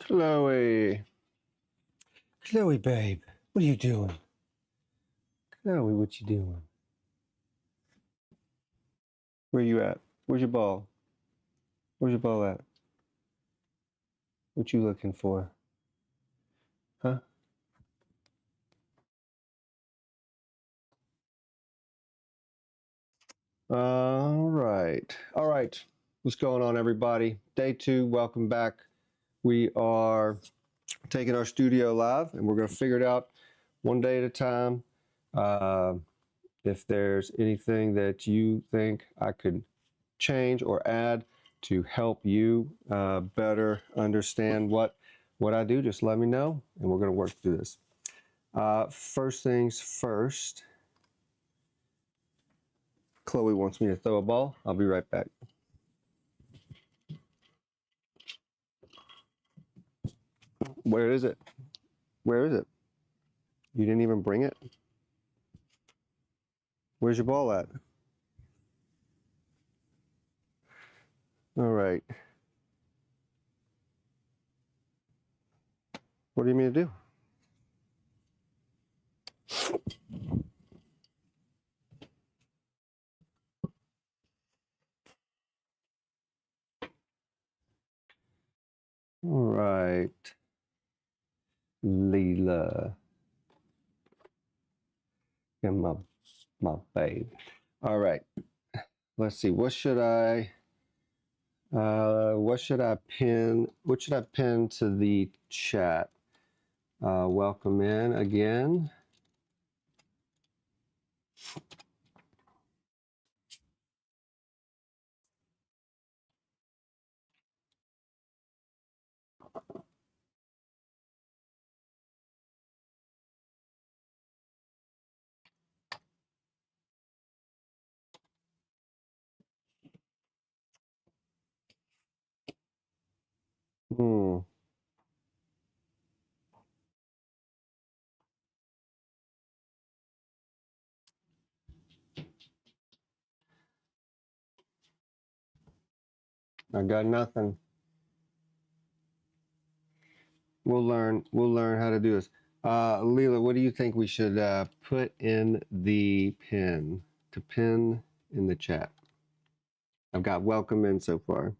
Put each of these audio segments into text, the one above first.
Chloe. Chloe, babe. What are you doing? Chloe, what you doing? Where you at? Where's your ball? Where's your ball at? What you looking for? Huh? All right. All right. What's going on, everybody? Day 2. Welcome back. We are taking our studio live, and we're going to figure it out one day at a time. If there's anything that you think I could change or add to help you better understand what I do, just let me know, and we're going to work through this. First things first, Chloe wants me to throw a ball. I'll be right back. Where is it? Where is it? You didn't even bring it? Where's your ball at? All right. What do you mean to do? All right. Leela. And my babe. All right. Let's see. What should I pin? What should I pin to the chat? Welcome in again. I got nothing. We'll learn how to do this. Leela, what do you think we should put in the pin to pin in the chat? I've got welcome in so far.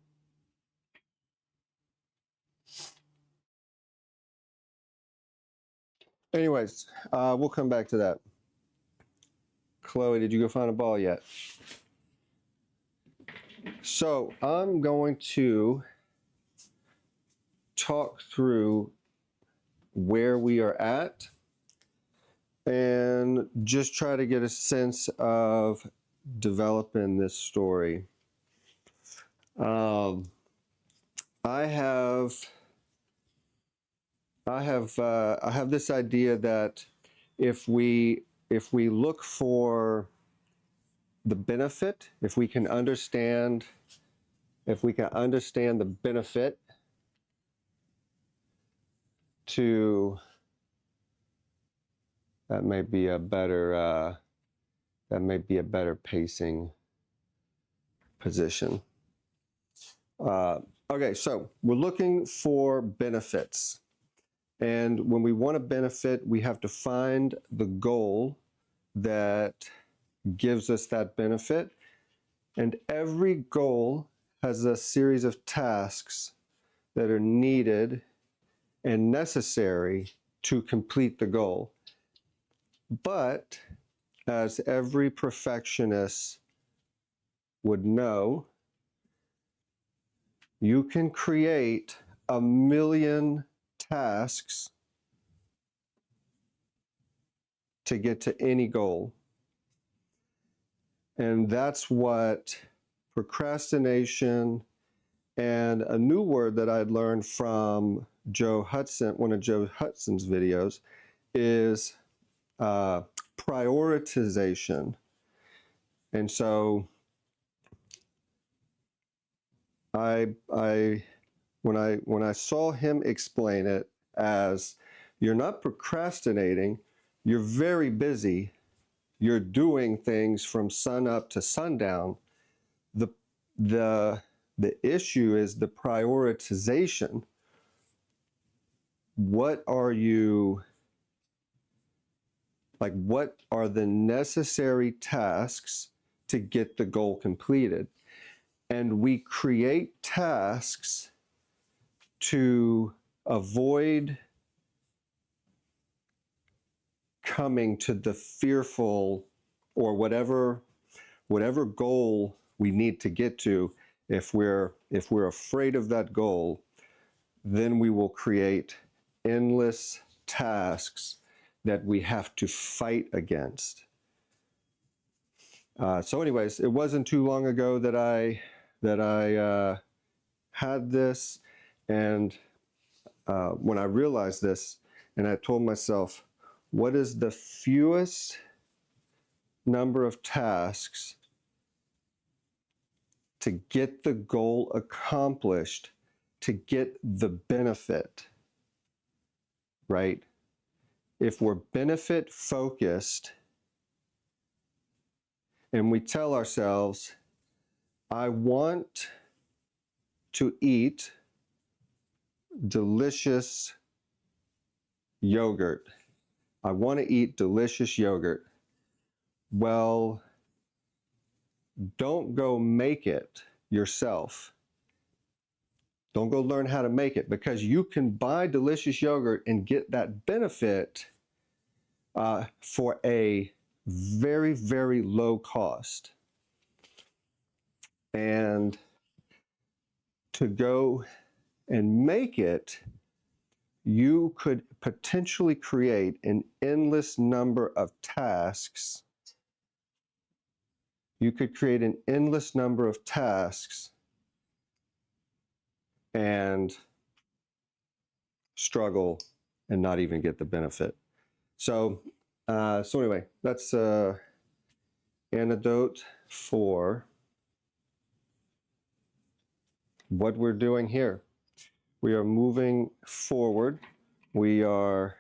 Anyways, we'll come back to that. Chloe, did you go find a ball yet? So I'm going to talk through where we are at and just try to get a sense of developing this story. I have this idea that if we look for the benefit, if we can understand the benefit to, that may be a better pacing position. Okay, so we're looking for benefits. And when we want a benefit, we have to find the goal that gives us that benefit. And every goal has a series of tasks that are needed and necessary to complete the goal. But as every perfectionist would know, you can create 1,000,000 tasks to get to any goal. And that's what procrastination and a new word that I'd learned from Joe Hudson, one of Joe Hudson's videos, is prioritization. And so when I saw him explain it as, you're not procrastinating, you're very busy, you're doing things from sun up to sundown. The The issue is the prioritization. What are you, like, what are the necessary tasks to get the goal completed? And we create tasks to avoid coming to the fearful or whatever goal we need to get to. If we're afraid of that goal, then we will create endless tasks that we have to fight against. So anyways, it wasn't too long ago that I had this, and when I realized this, and I told myself, what is the fewest number of tasks to get the goal accomplished, to get the benefit, right? If we're benefit focused and we tell ourselves, I want to eat delicious yogurt. I want to eat delicious yogurt. Well, don't go make it yourself. Don't go learn how to make it, because you can buy delicious yogurt and get that benefit for a very, very low cost. And to go and make it, you could potentially create an endless number of tasks. You could create an endless number of tasks and struggle and not even get the benefit. So anyway, that's antidote for what we're doing here. We are moving forward. We are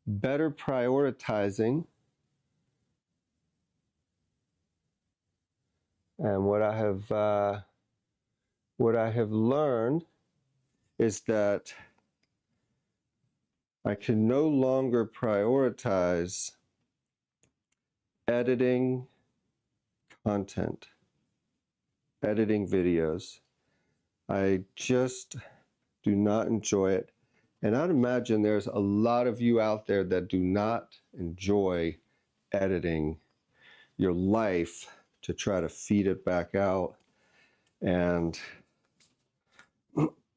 better prioritizing. And what I have learned is that I can no longer prioritize editing content, editing videos. I just do not enjoy it. And I'd imagine there's a lot of you out there that do not enjoy editing your life to try to feed it back out. And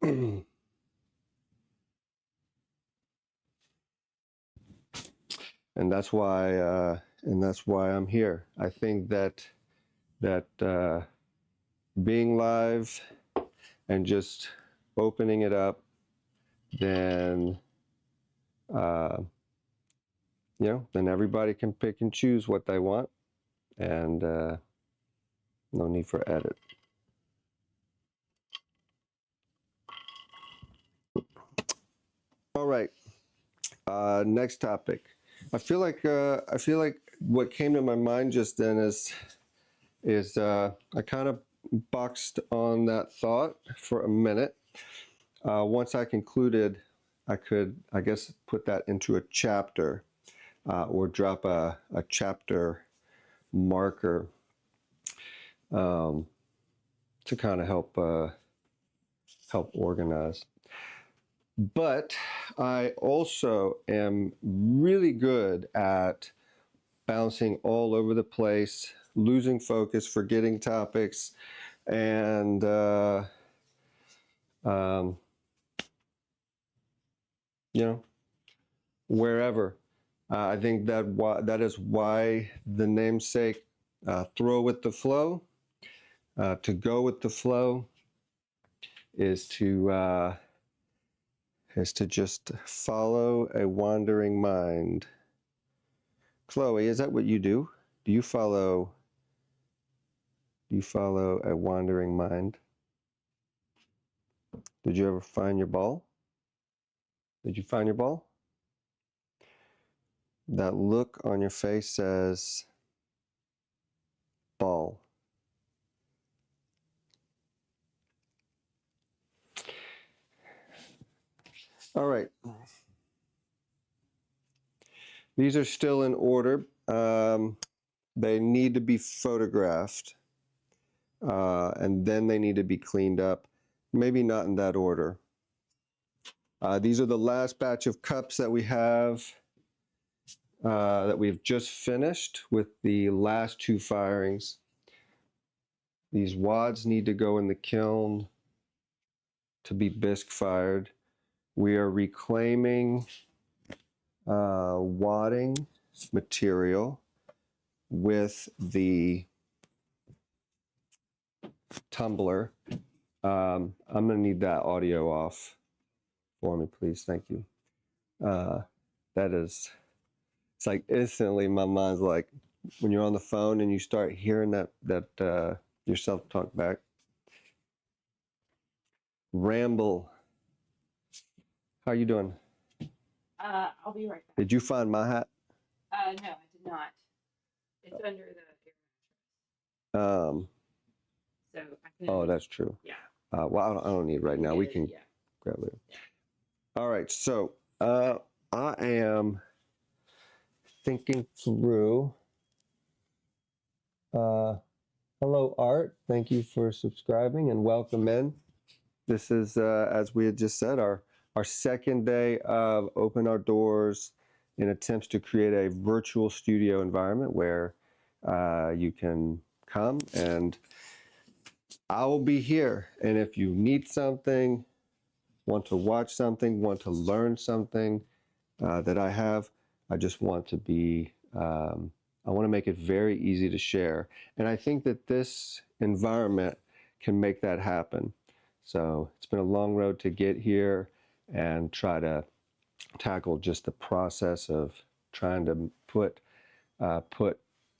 and that's why I'm here. I think that being live and just opening it up, then then everybody can pick and choose what they want, and no need for edit. All right, next topic. I feel like what came to my mind just then is I kind of boxed on that thought for a minute. Once I concluded, I could, I guess, put that into a chapter or drop a chapter marker to kind of help organize. But I also am really good at bouncing all over the place, losing focus, forgetting topics, and wherever. I think that is why the namesake, throw with the flow, to go with the flow, is to just follow a wandering mind. Chloe, is that what you do? Do you follow a wandering mind? Did you ever find your ball? Did you find your ball? That look on your face says ball. All right. These are still in order. They need to be photographed, and then they need to be cleaned up. Maybe not in that order. These are the last batch of cups that we have, that we've just finished with the last 2 firings. These wads need to go in the kiln to be bisque fired. We are reclaiming wadding material with the tumbler. I'm going to need that audio off for me, please. Thank you. That is, it's like instantly my mind's like, when you're on the phone and you start hearing that yourself talk back. Ramble. How you doing? I'll be right back. Did you find my hat? No, I did not. It's under the air Um. mattress. So I can. Oh, that's true. Yeah. Well, I don't need it right now. We can grab it. Yeah. All right. So, I am thinking through. Hello, Art. Thank you for subscribing and welcome in. This is, as we had just said, our second day of Open Our Doors in attempts to create a virtual studio environment where you can come and I will be here. And if you need something, want to watch something, want to learn something that I have, I just want to be, I want to make it very easy to share. And I think that this environment can make that happen. So it's been a long road to get here and try to tackle just the process of trying to put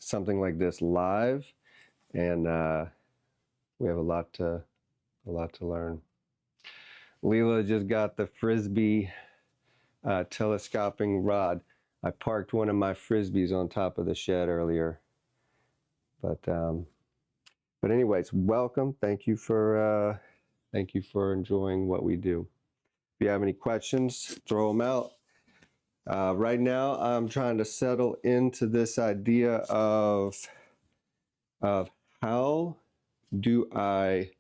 something like this live. And we have a lot to learn. Leela just got the Frisbee telescoping rod. I parked one of my Frisbees on top of the shed earlier. But anyways, welcome. Thank you for enjoying what we do. If you have any questions, throw them out. Right now, I'm trying to settle into this idea of how do I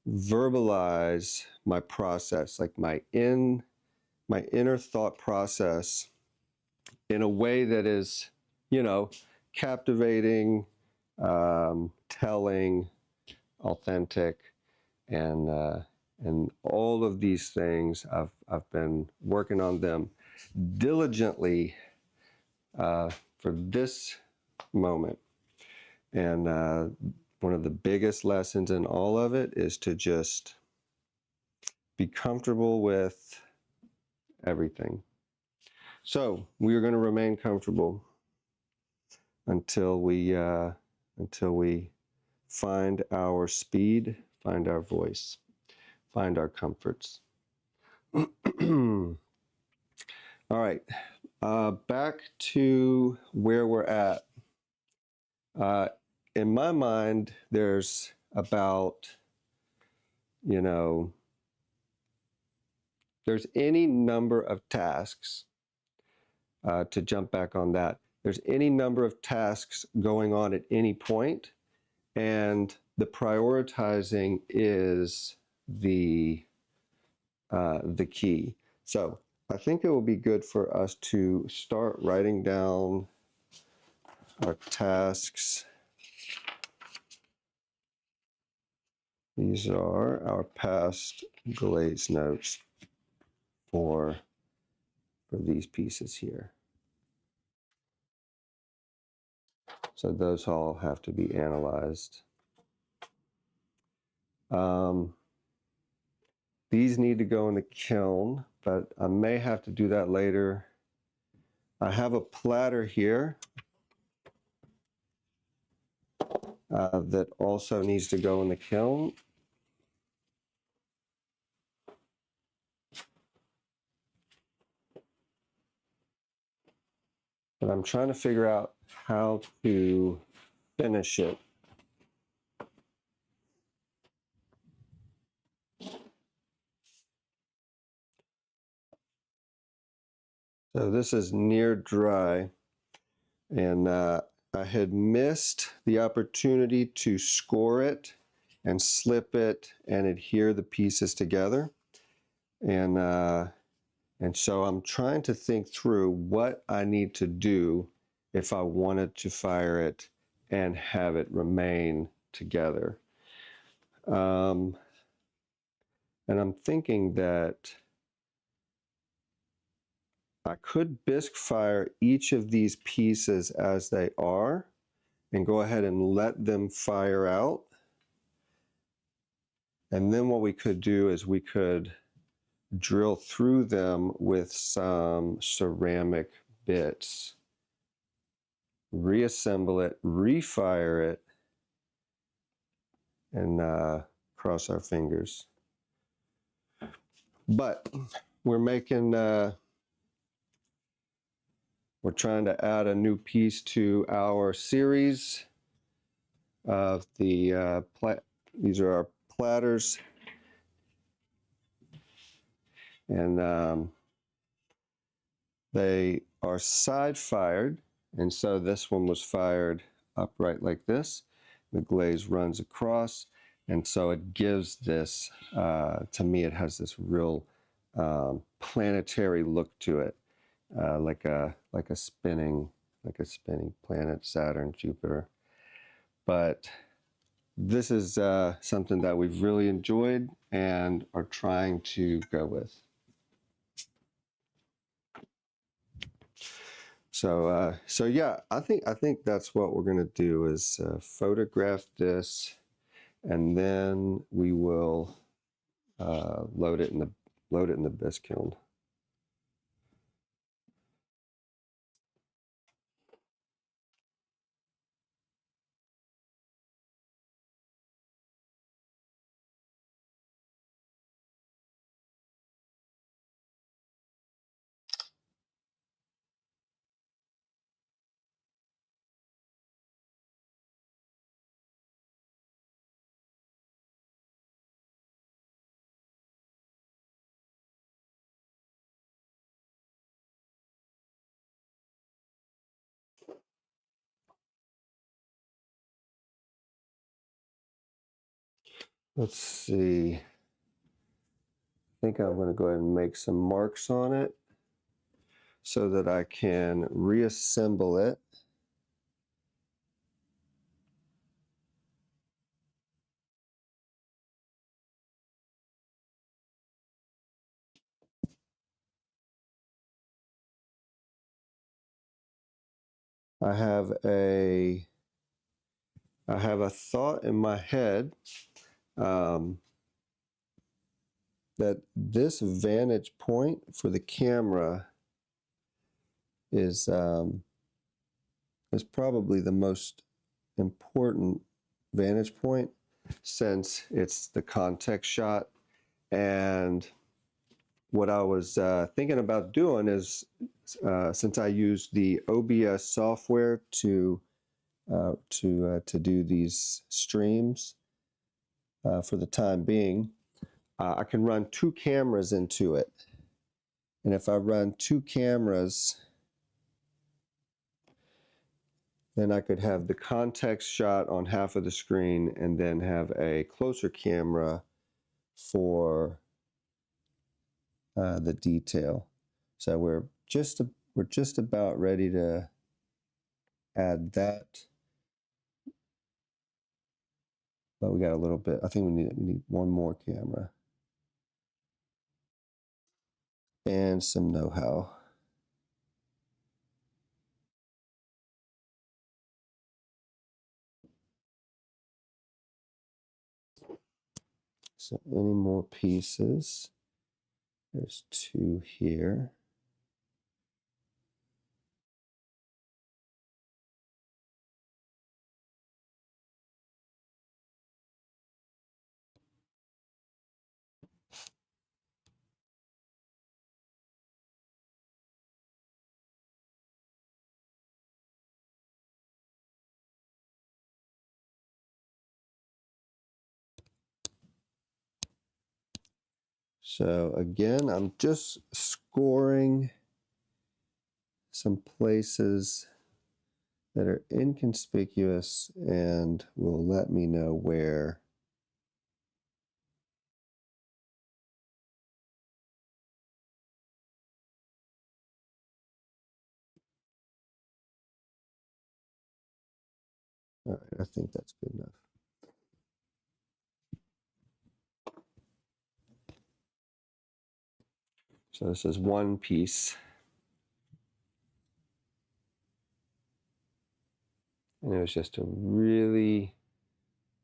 verbalize my process, like my inner thought process, in a way that is, captivating, telling, authentic, and all of these things. I've been working on them diligently for this moment, and one of the biggest lessons in all of it is to just be comfortable with everything. So we are going to remain comfortable until we find our speed, find our voice, find our comforts. All right, back to where we're at. In my mind, there's about, there's any number of tasks, to jump back on that. There's any number of tasks going on at any point, and the prioritizing is the key. So I think it will be good for us to start writing down our tasks. These are our past glaze notes for these pieces here. So those all have to be analyzed. These need to go in the kiln, but I may have to do that later. I have a platter here that also needs to go in the kiln. But I'm trying to figure out how to finish it. So this is near dry, and I had missed the opportunity to score it and slip it and adhere the pieces together. And so I'm trying to think through what I need to do if I wanted to fire it and have it remain together. And I'm thinking that I could bisque fire each of these pieces as they are and go ahead and let them fire out. And then what we could do is we could drill through them with some ceramic bits, reassemble it, refire it, and cross our fingers. But we're trying to add a new piece to our series of the these are our platters, and they are side fired, and so this one was fired upright like this. The glaze runs across, and so it gives this, to me, it has this real planetary look to it, like a spinning planet, Saturn, Jupiter. But this is something that we've really enjoyed and are trying to go with. So yeah, I think that's what we're gonna do is photograph this, and then we will load it in the bisque kiln. Let's see. I think I'm going to go ahead and make some marks on it so that I can reassemble it. I have a thought in my head that this vantage point for the camera is probably the most important vantage point, since it's the context shot. And what I was thinking about doing is, since I use the OBS software to do these streams for the time being, I can run two cameras into it. And if I run two cameras, then I could have the context shot on half of the screen and then have a closer camera for the detail. So we're just about ready to add that, but we got a little bit. I think we need one more camera and some know-how. So any more pieces? There's two here. So again, I'm just scoring some places that are inconspicuous and will let me know where all right, I think that's good enough. So this is one piece. And it was just a really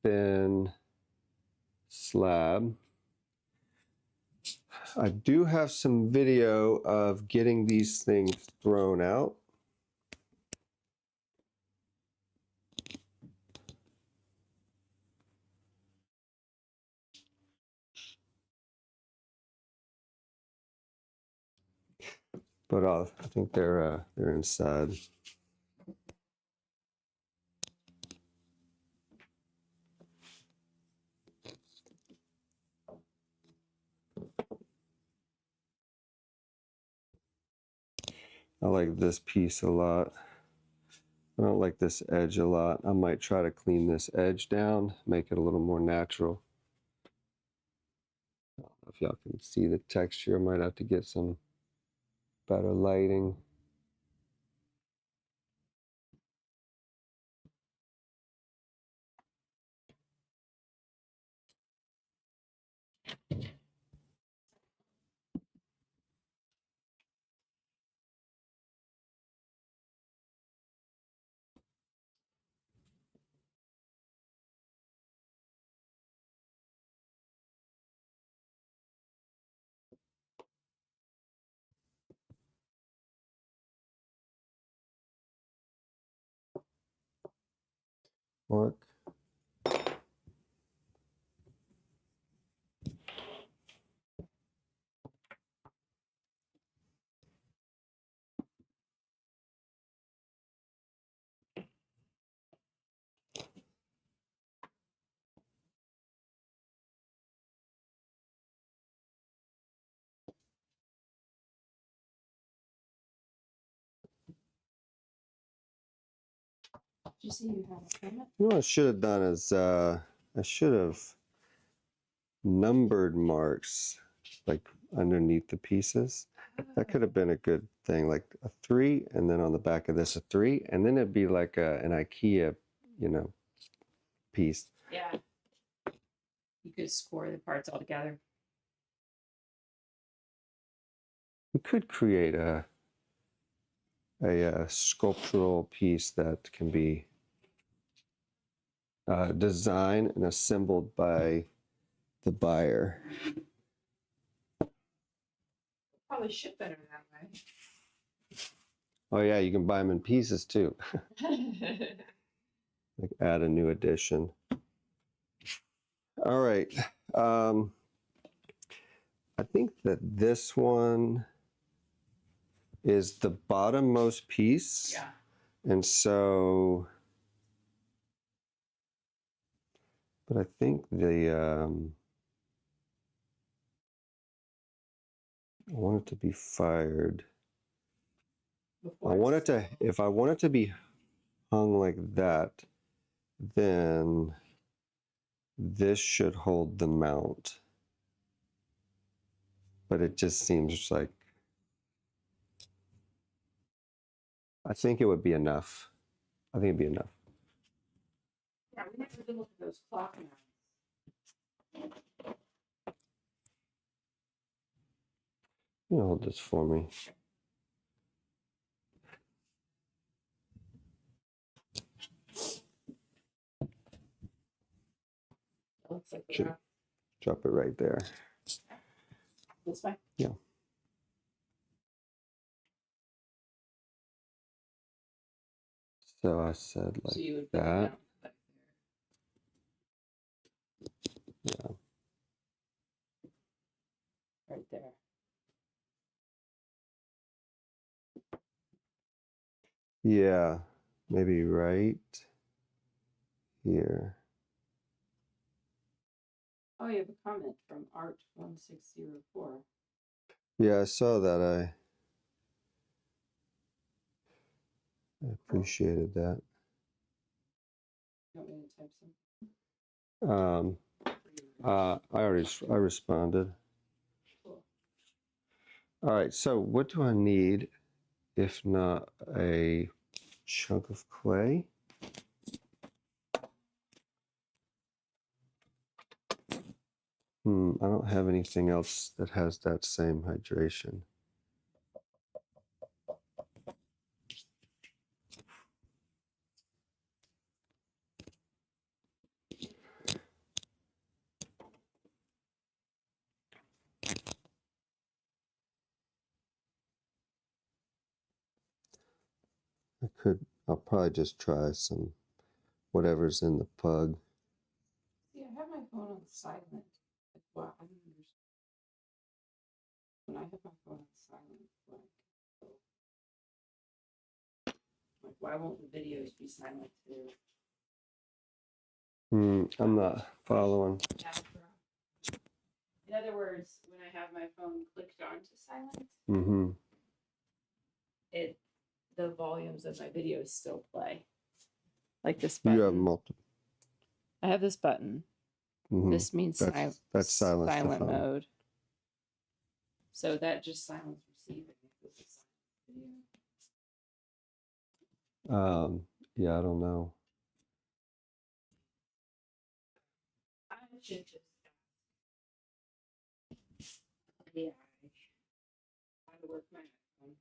thin slab. I do have some video of getting these things thrown out. But I think they're inside. I like this piece a lot. I don't like this edge a lot. I might try to clean this edge down, make it a little more natural. I don't know if y'all can see the texture. I might have to get some better lighting. Mark. Did you see you have a permit? You know what I should have done is I should have numbered marks like underneath the pieces. That could have been a good thing, like a 3, and then on the back of this a 3, and then it'd be like an IKEA, piece. Yeah. You could score the parts all together. We could create a sculptural piece that can be designed and assembled by the buyer. Probably ship better that Oh yeah, you can buy them in pieces too. way. Like add a new edition. All right. I think that this one is the bottommost piece. Yeah. And so, but I think I want it to be fired. Before I want it it's- to, if I want it to be hung like that, then this should hold the mount. But it just seems like, I think it would be enough. I think it'd be enough. Yeah, we never did look at those clock mounts. You know, hold this for me. It looks like Should- we're Drop it right there. this way. Yeah. So I said So like you would put the that. mount back Yeah. there. Right there. Yeah. Maybe right here. Oh, you have a comment from Art1604. Yeah, I saw that. I appreciated that. You want me to type some? I responded. Cool. All right, so what do I need if not a chunk of clay? I don't have anything else that has that same hydration. I'll probably just try some whatever's in the pug. See, I have my phone on silent. Like, wow, I don't understand. When I have my phone on silent, like why won't the videos be silent too? I'm not following. In other words, when I have my phone clicked on to silent, the volumes of my videos still play. Like this button. You have multiple. I have this button. This means that's silent mode. So that just silence receiving. Yeah, I don't know. I should just yeah. How to work my iPhone.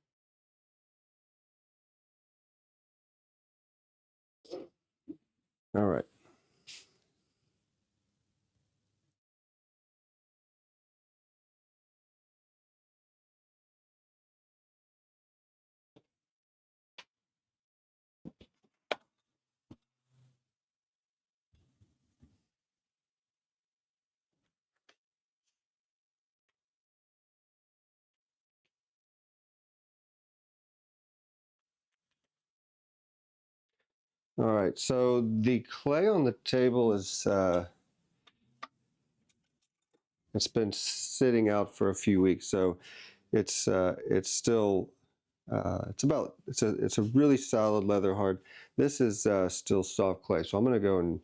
All right. All right, so the clay on the table is, it's been sitting out for a few weeks, so it's still, it's a really solid leather hard. This is still soft clay, so I'm gonna go and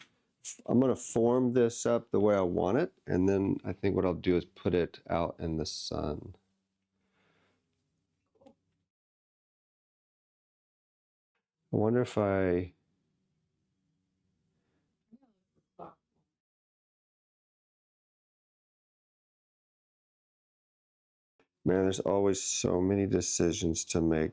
I'm gonna form this up the way I want it, and then I think what I'll do is put it out in the sun. I wonder if man, there's always so many decisions to make.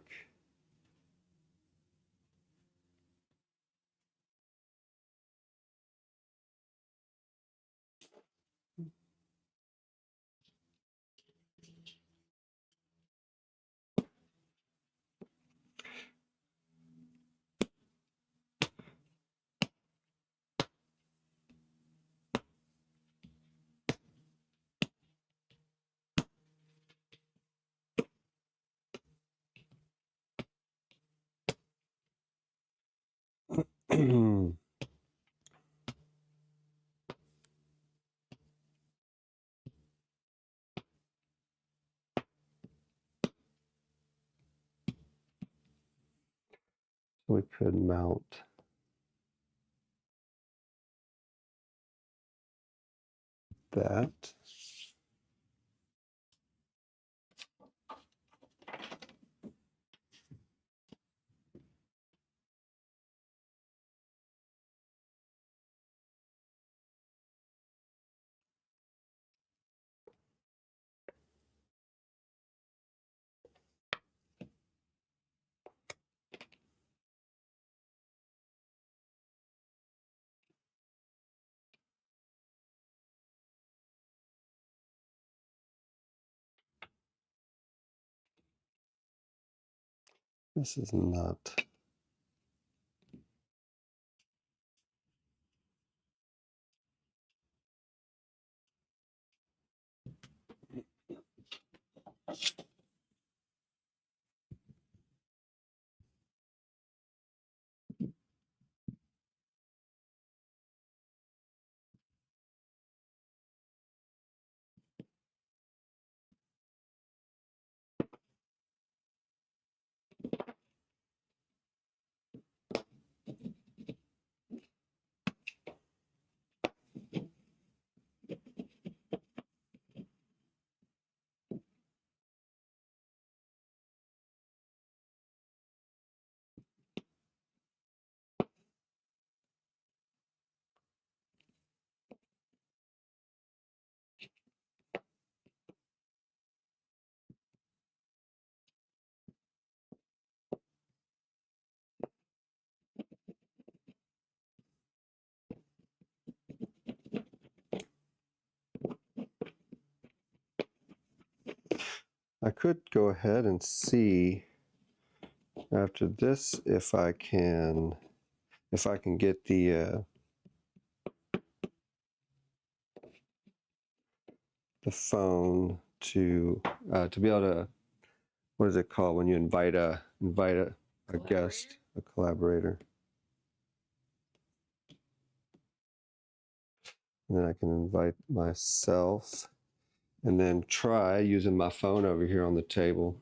We could mount that. This is not. I could go ahead and see after this if I can get the phone to be able to, what is it called when you invite a guest, a collaborator, and then I can invite myself and then try using my phone over here on the table.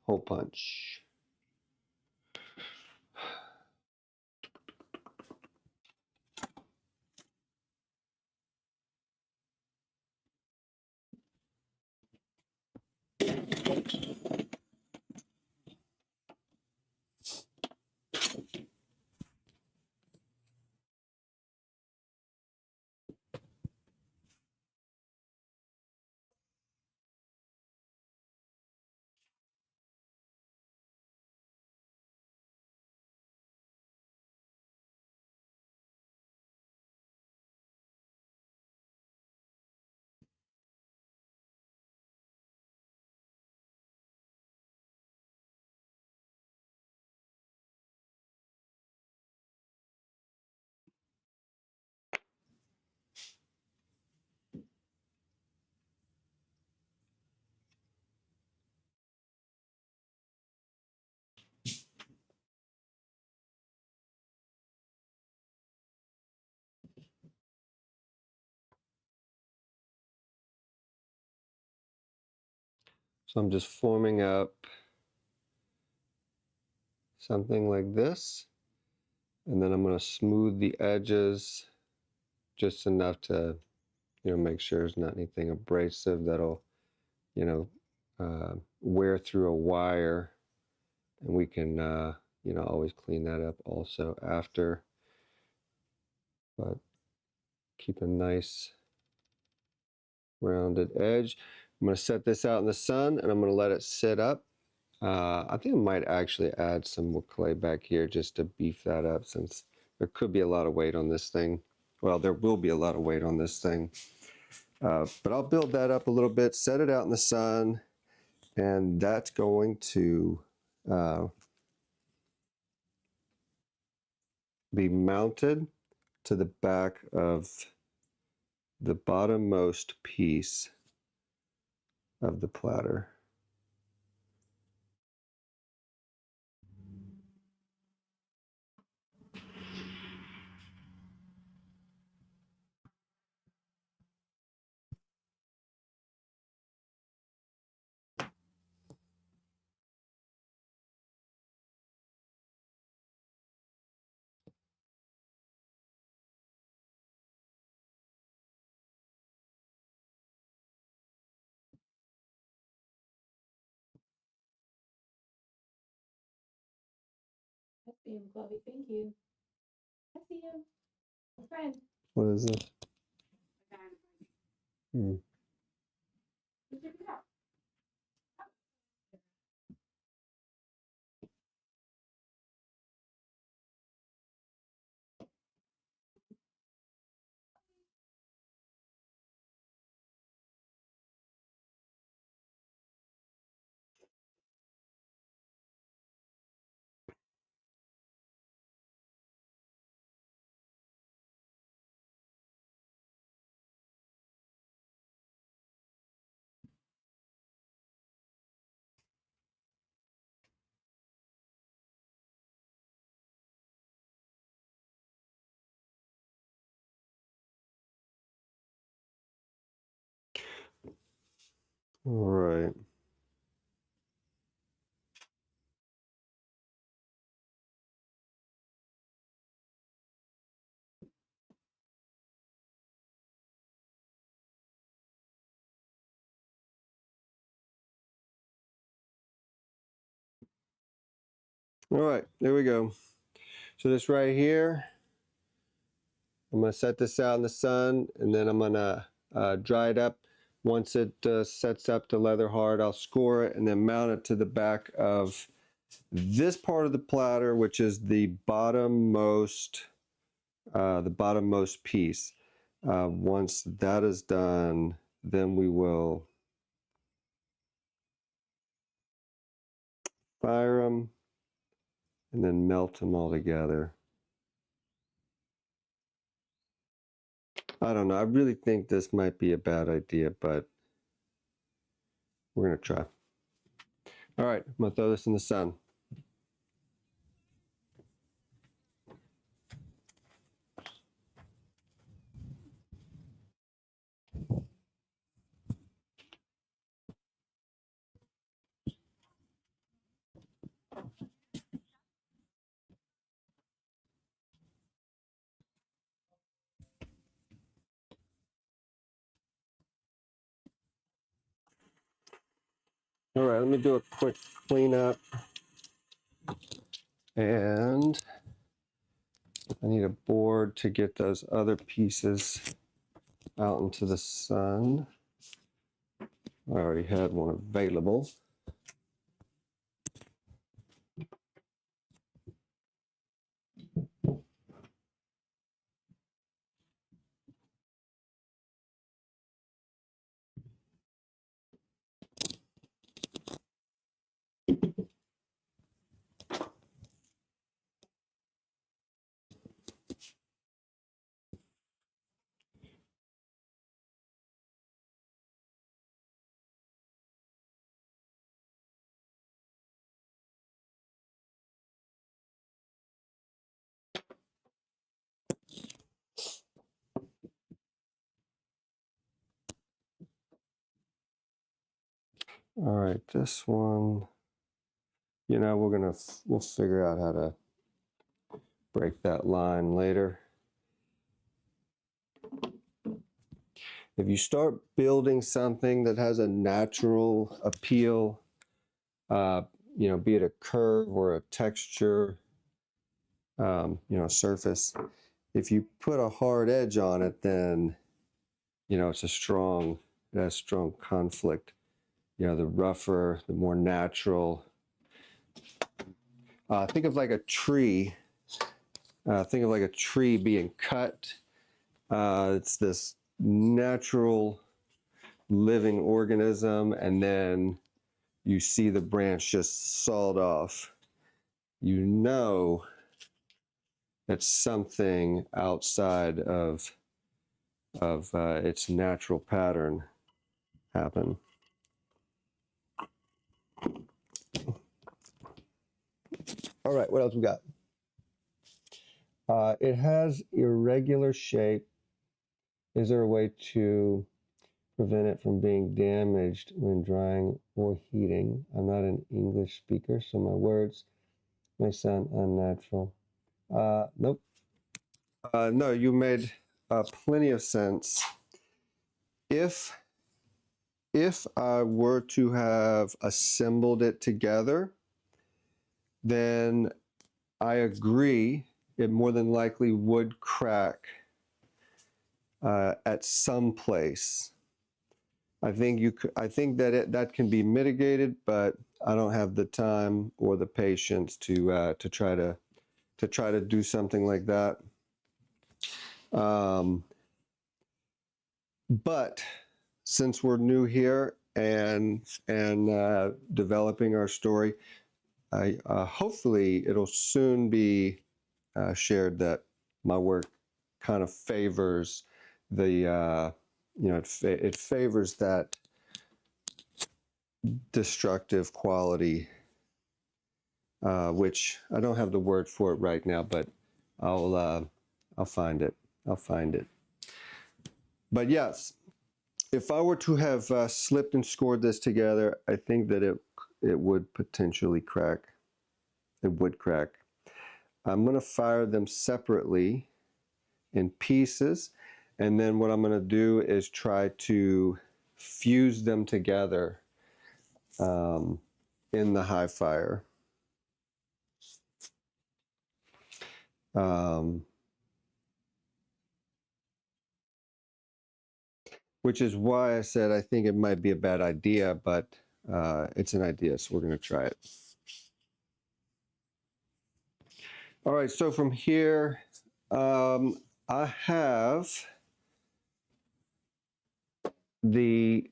Hole punch. So I'm just forming up something like this, and then I'm going to smooth the edges just enough to, make sure there's not anything abrasive that'll, wear through a wire, and we can, always clean that up also after, but keep a nice rounded edge. I'm going to set this out in the sun, and I'm going to let it sit up. I think I might actually add some more clay back here just to beef that up, since there could be a lot of weight on this thing. Well, there will be a lot of weight on this thing. But I'll build that up a little bit, set it out in the sun, and that's going to be mounted to the back of the bottommost piece of the platter. I see him, Chloe. Thank you. I see him. My friend. What is it? Hmm. Check it out. All right. All right, there we go. So this right here, I'm gonna set this out in the sun, and then I'm gonna dry it up. Once it sets up to leather hard, I'll score it and then mount it to the back of this part of the platter, which is the bottommost piece. Once that is done, then we will fire them and then melt them all together. I don't know. I really think this might be a bad idea, but we're going to try. All right, I'm going to throw this in the sun. All right, let me do a quick cleanup. And I need a board to get those other pieces out into the sun. I already had one available. All right, this one, we'll figure out how to break that line later. If you start building something that has a natural appeal, be it a curve or a texture, surface, if you put a hard edge on it, then, it has strong conflict. The rougher, the more natural. Think of like a tree. Think of like a tree being cut. It's this natural living organism, and then you see the branch just sawed off. You know that something outside of its natural pattern happened. All right, what else we got? It has irregular shape. Is there a way to prevent it from being damaged when drying or heating? I'm not an English speaker, so my words may sound unnatural. Nope. No, you made plenty of sense. If I were to have assembled it together, then I agree it more than likely would crack at some place. I think that can be mitigated, but I don't have the time or the patience to try to do something like that. But since we're new here and developing our story, I hopefully it'll soon be shared that my work kind of favors the it favors that destructive quality, which I don't have the word for it right now, but I'll find it. But yes, if I were to have slipped and scored this together, I think that it would potentially crack. It would crack. I'm going to fire them separately in pieces, and then what I'm going to do is try to fuse them together in the high fire. Which is why I said I think it might be a bad idea, but it's an idea, so we're going to try it. All right, so from here, I have the,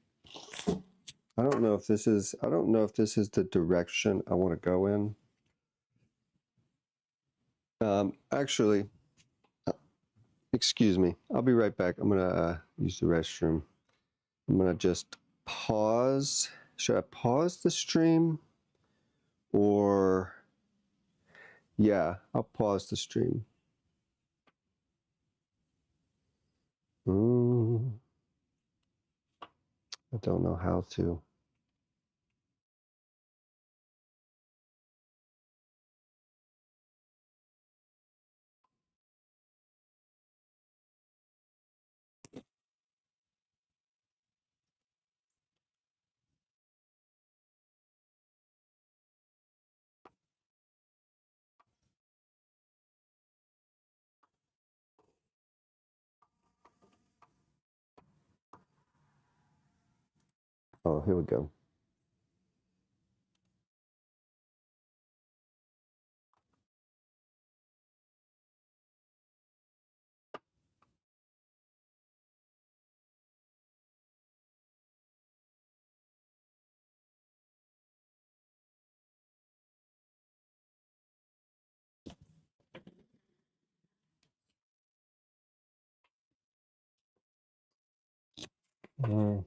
I don't know if this is the direction I want to go in. Actually, excuse me, I'll be right back. I'm going to use the restroom. I'm going to just pause. Should I pause the stream? Or, yeah, I'll pause the stream. I don't know how to. Oh, here we go. Mm.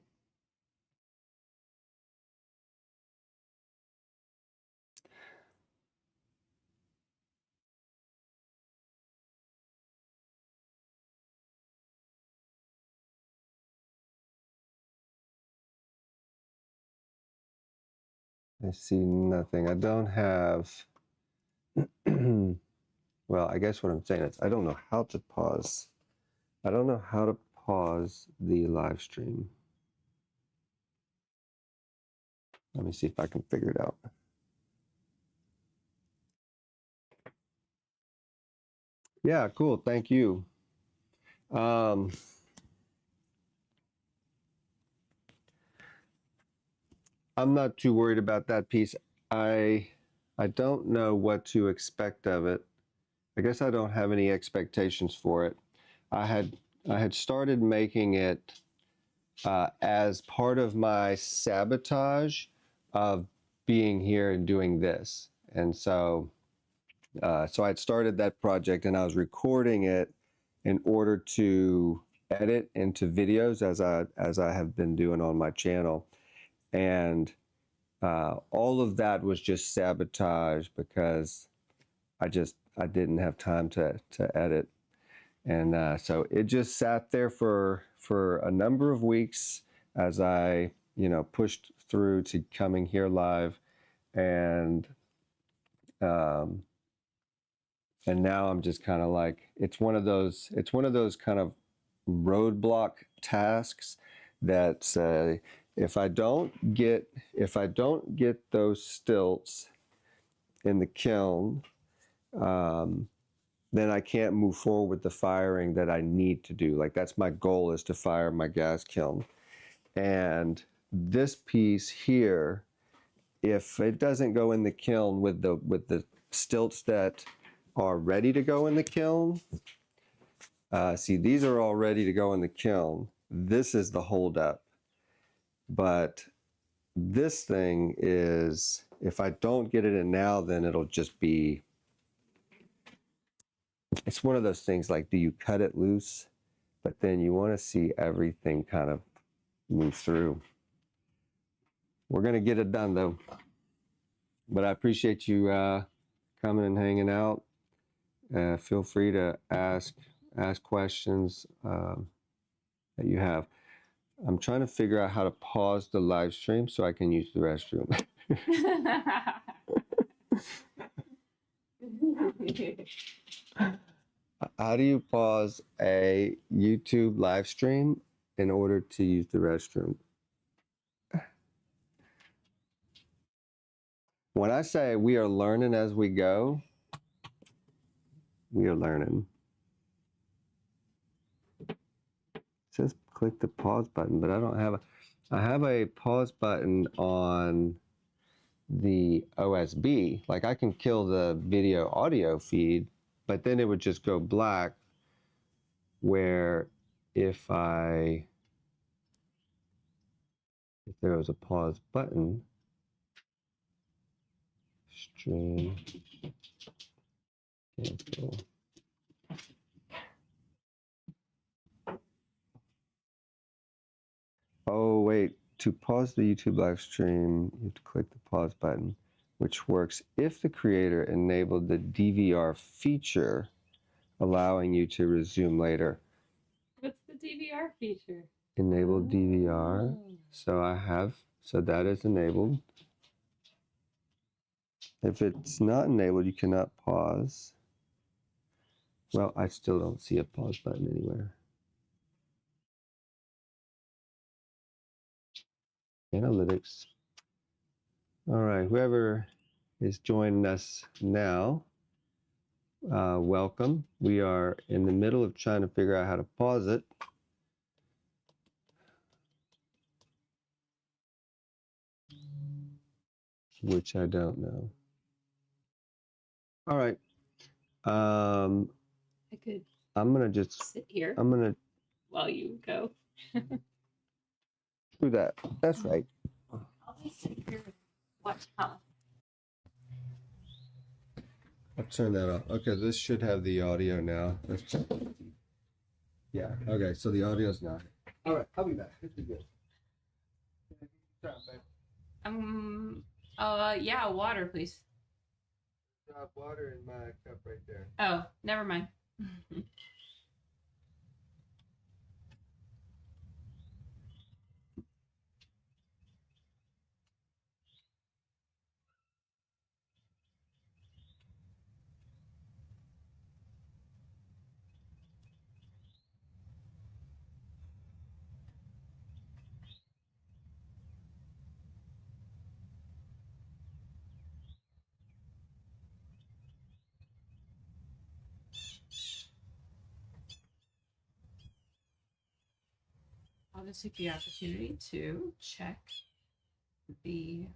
I see nothing. I don't have, well, I guess what I'm saying is I don't know how to pause. I don't know how to pause the live stream. Let me see if I can figure it out. Yeah, cool. Thank you. I'm not too worried about that piece. I don't know what to expect of it. I guess I don't have any expectations for it. I had started making it as part of my sabotage of being here and doing this, and so so I'd started that project and I was recording it in order to edit into videos as I have been doing on my channel, and all of that was just sabotage because I didn't have time to edit. And so it just sat there for a number of weeks as I, pushed through to coming here live, and um, and now I'm just kind of like it's one of those kind of roadblock tasks that say if I don't get those stilts in the kiln, then I can't move forward with the firing that I need to do. Like that's my goal, is to fire my gas kiln. And this piece here, if it doesn't go in the kiln with the stilts that are ready to go in the kiln, see, these are all ready to go in the kiln. This is the holdup. But this thing is, if I don't get it in now, then it'll just be, it's one of those things like, do you cut it loose? But then you want to see everything kind of move through. We're going to get it done though. But I appreciate you coming and hanging out. Feel free to ask questions that you have. I'm trying to figure out how to pause the live stream so I can use the restroom. How do you pause a YouTube live stream in order to use the restroom? When I say we are learning as we go, we are learning. It says click the pause button, but I don't have I have a pause button on the OSB. Like I can kill the video audio feed, but then it would just go black, where if there was a pause button, stream, cancel. Oh, wait, to pause the YouTube live stream, you have to click the pause button, which works if the creator enabled the DVR feature, allowing you to resume later. What's the DVR feature? Enable DVR. So that is enabled. If it's not enabled, you cannot pause. Well, I still don't see a pause button anywhere. Analytics. All right, whoever is joining us now, welcome. We are in the middle of trying to figure out how to pause it. Which I don't know. All right. I could I'm gonna just sit here I'm gonna while you go. do that. That's right. I'll just sit here and watch how. I'll turn that off. Okay, this should have the audio now. Let's check. Yeah. Okay, so the audio's not. All right, I'll be back. This is good. Yeah, water, please. Drop water in my cup right there. Oh, never mind. I'll just take the opportunity to check the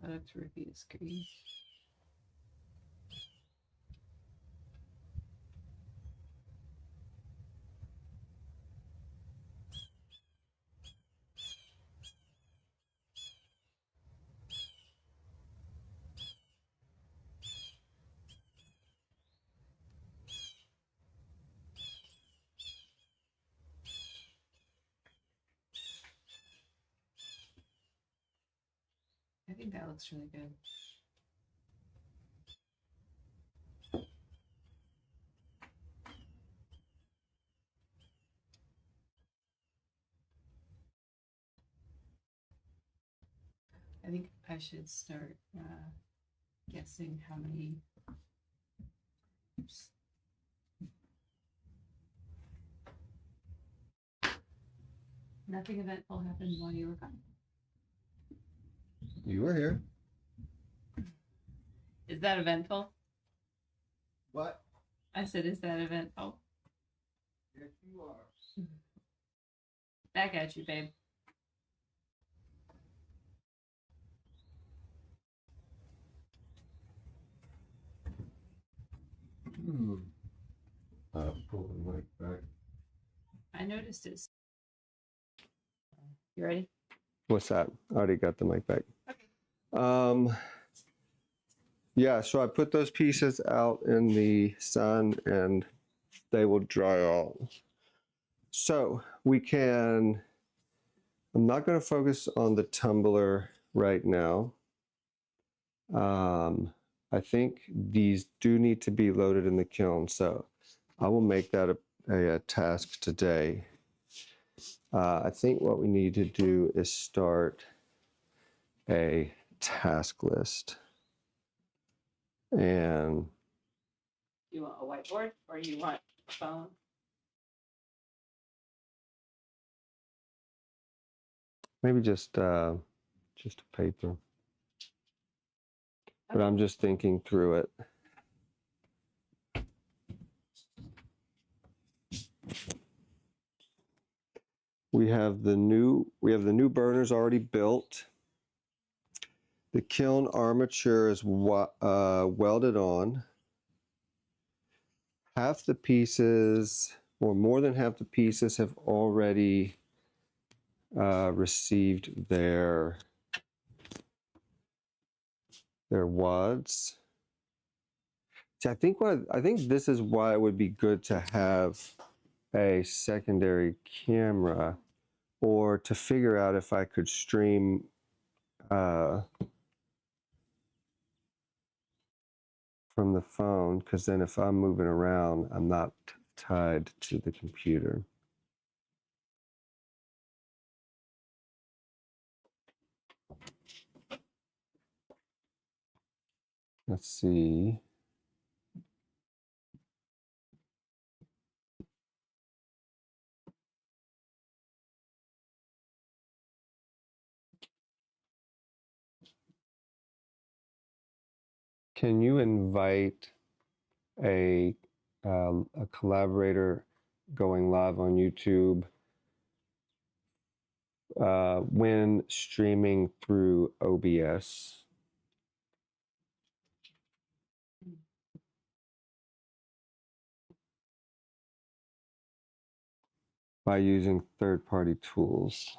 product review screen. I think that looks really good. I think I should start guessing how many. Oops. Nothing eventful happened while you were gone. You were here. Is that eventful? What? I said, is that eventful? Yes, you are. Back at you, babe. Pull the mic back. I noticed it. You ready? What's that? I already got the mic back. Okay. Yeah, so I put those pieces out in the sun and they will dry out. So we can, I'm not going to focus on the tumbler right now. I think these do need to be loaded in the kiln, so I will make that a task today. I think what we need to do is start a task list. And You want a whiteboard or you want a phone? maybe just a paper. But I'm just thinking through it. We have the new burners already built. The kiln armature is welded on. Half the pieces, or more than half the pieces, have already received their wads. See, I think this is why it would be good to have a secondary camera, or to figure out if I could stream from the phone, because then if I'm moving around, I'm not tied to the computer. Let's see. Can you invite a collaborator going live on YouTube when streaming through OBS? By using third-party tools.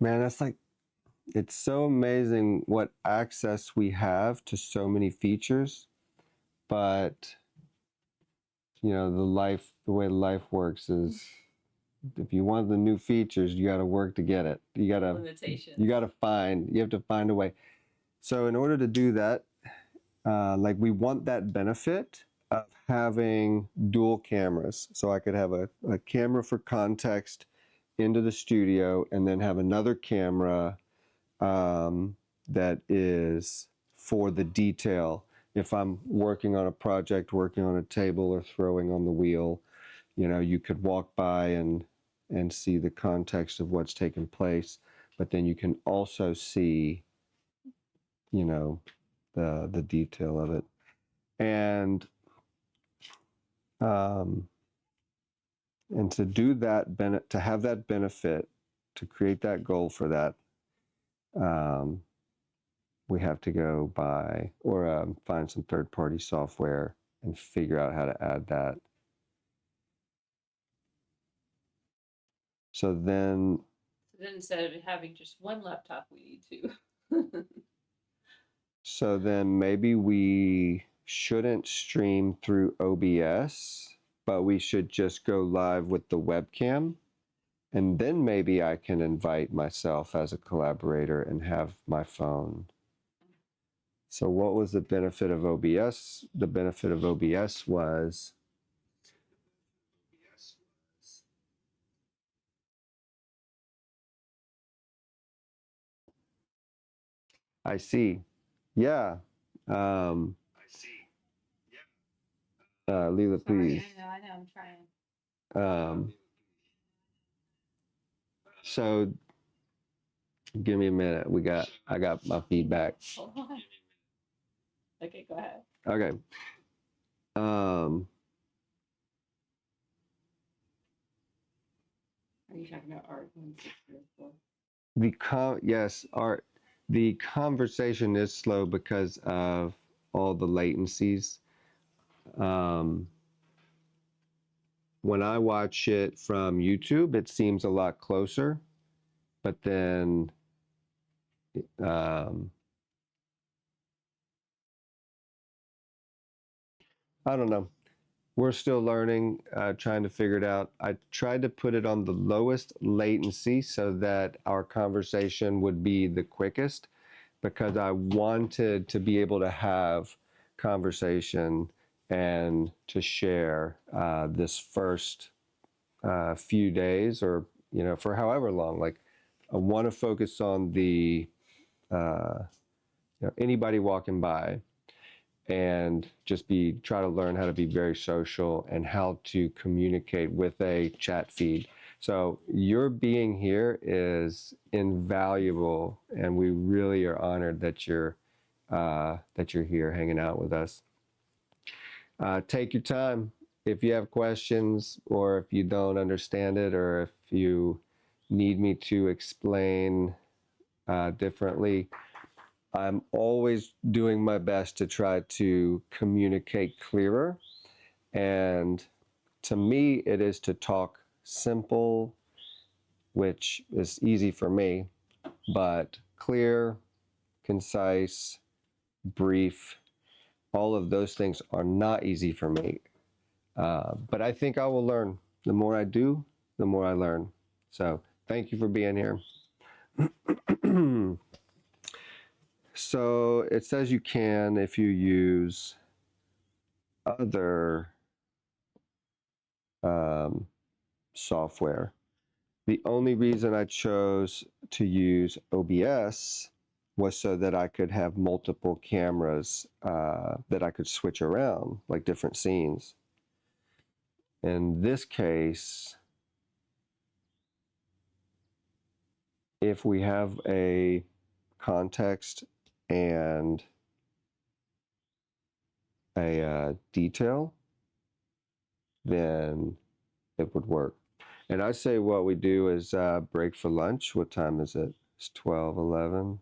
Man, that's like, it's so amazing what access we have to so many features, but you know, the way life works is, if you want the new features, you got to work to get it. You have to find a way. So in order to do that, like, we want that benefit of having dual cameras. So I could have a camera for context into the studio, and then have another camera that is for the detail. If I'm working on a project, working on a table, or throwing on the wheel, you know, you could walk by and see the context of what's taken place, but then you can also see, you know, the detail of it. And to do that, to have that benefit, to create that goal for that, we have to go buy or find some third-party software and figure out how to add that. So then instead of having just one laptop, we need two. So then maybe we shouldn't stream through OBS, but we should just go live with the webcam. And then maybe I can invite myself as a collaborator and have my phone. So what was the benefit of OBS? The benefit of OBS was I see. Yeah. Leela, please. I know, I'm trying. So give me a minute. I got my feedback. Hold on. Okay, go ahead. Okay. Are you talking about art? Yes, Art. The conversation is slow because of all the latencies. When I watch it from YouTube, it seems a lot closer, but then I don't know. We're still learning, trying to figure it out. I tried to put it on the lowest latency so that our conversation would be the quickest. because I wanted to be able to have conversation and to share this first few days, or for however long. Like, I want to focus on the anybody walking by, and just try to learn how to be very social and how to communicate with a chat feed. So your being here is invaluable, and we really are honored that you're here hanging out with us. Take your time. If you have questions, or if you don't understand it, or if you need me to explain differently, I'm always doing my best to try to communicate clearer. And to me, it is to talk simple, which is easy for me, but clear, concise, brief, all of those things are not easy for me. But I think I will learn. The more I do, the more I learn. So thank you for being here. So it says you can if you use other software. The only reason I chose to use OBS was so that I could have multiple cameras that I could switch around, like different scenes. In this case, if we have a context and a detail, then it would work. And I say what we do is break for lunch. What time is it? It's 12:11.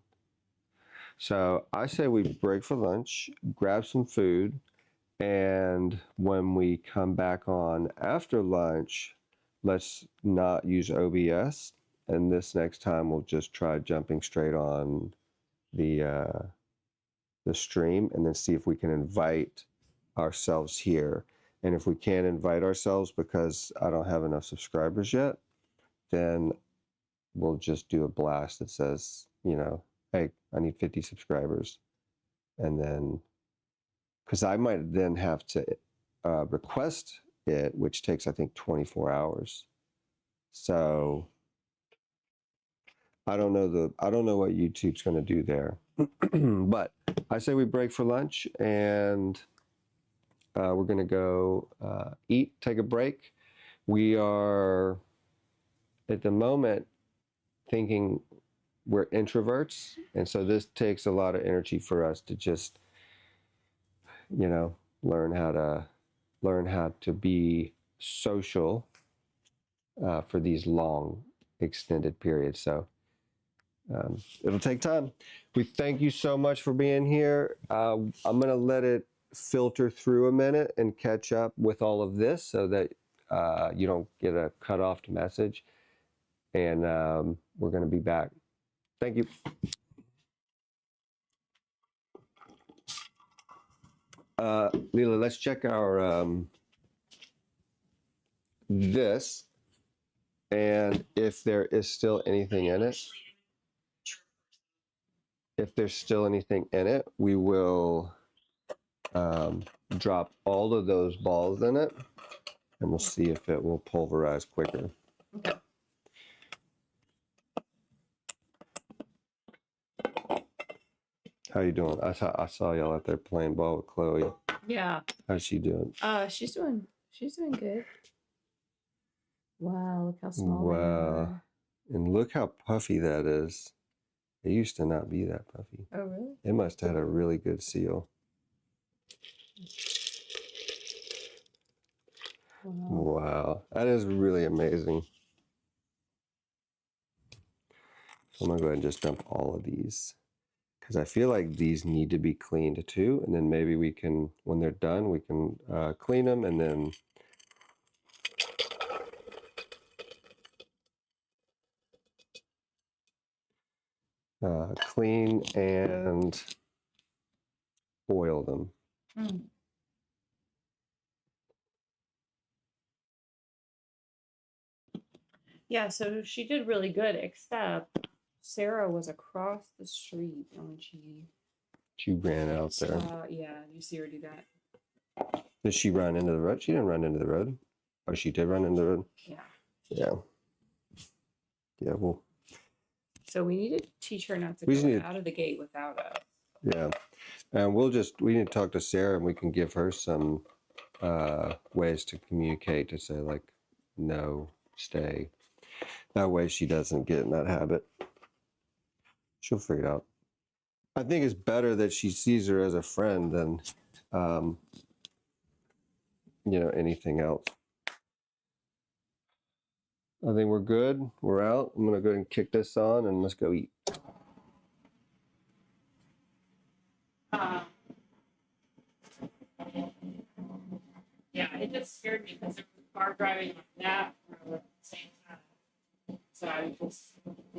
So I say we break for lunch, grab some food, and when we come back on after lunch, let's not use OBS. And this next time we'll just try jumping straight on the stream, and then see if we can invite ourselves here. And if we can't invite ourselves because I don't have enough subscribers yet, then we'll just do a blast that says, hey, I need 50 subscribers. And then, because I might then have to request it, which takes, I think, 24 hours. So I don't know what YouTube's going to do there. But I say we break for lunch, and we're going to go eat, take a break. We are, at the moment, thinking we're introverts, and so this takes a lot of energy for us to just, learn how to be social for these long, extended periods. So it'll take time. We thank you so much for being here. I'm going to let it filter through a minute and catch up with all of this so that you don't get a cut off message. And we're going to be back. Thank you. Leela, let's check our this, and if there is still anything in it. If there's still anything in it, we will drop all of those balls in it, and we'll see if it will pulverize quicker. Okay. How you doing? I saw y'all out there playing ball with Chloe. Yeah. How's she doing? She's doing good. Wow, look how small they Wow. are. And look how puffy that is. It used to not be that puffy. Oh, really? It must have had a really good seal. Wow. That is really amazing. So I'm going to go ahead and just dump all of these, because I feel like these need to be cleaned too. And then maybe we can, when they're done, we can clean them and then clean and oil them. Mm. Yeah, so she did really good, except Sarah was across the street when She ran out there. yeah, you see her do that. Did she run into the road? She didn't run into the road. Oh, she did run into the road? Yeah. Yeah. Yeah, well, So we need to teach her not to We just go need- out of the gate without us. yeah. And we need to talk to Sarah and we can give her some ways to communicate to say, like, no, stay. That way she doesn't get in that habit. She'll figure it out. I think it's better that she sees her as a friend than, anything else. I think we're good. We're out. I'm going to go ahead and kick this on and let's go eat. Yeah, it just scared me because there was a car driving on that road at the same time. So I was just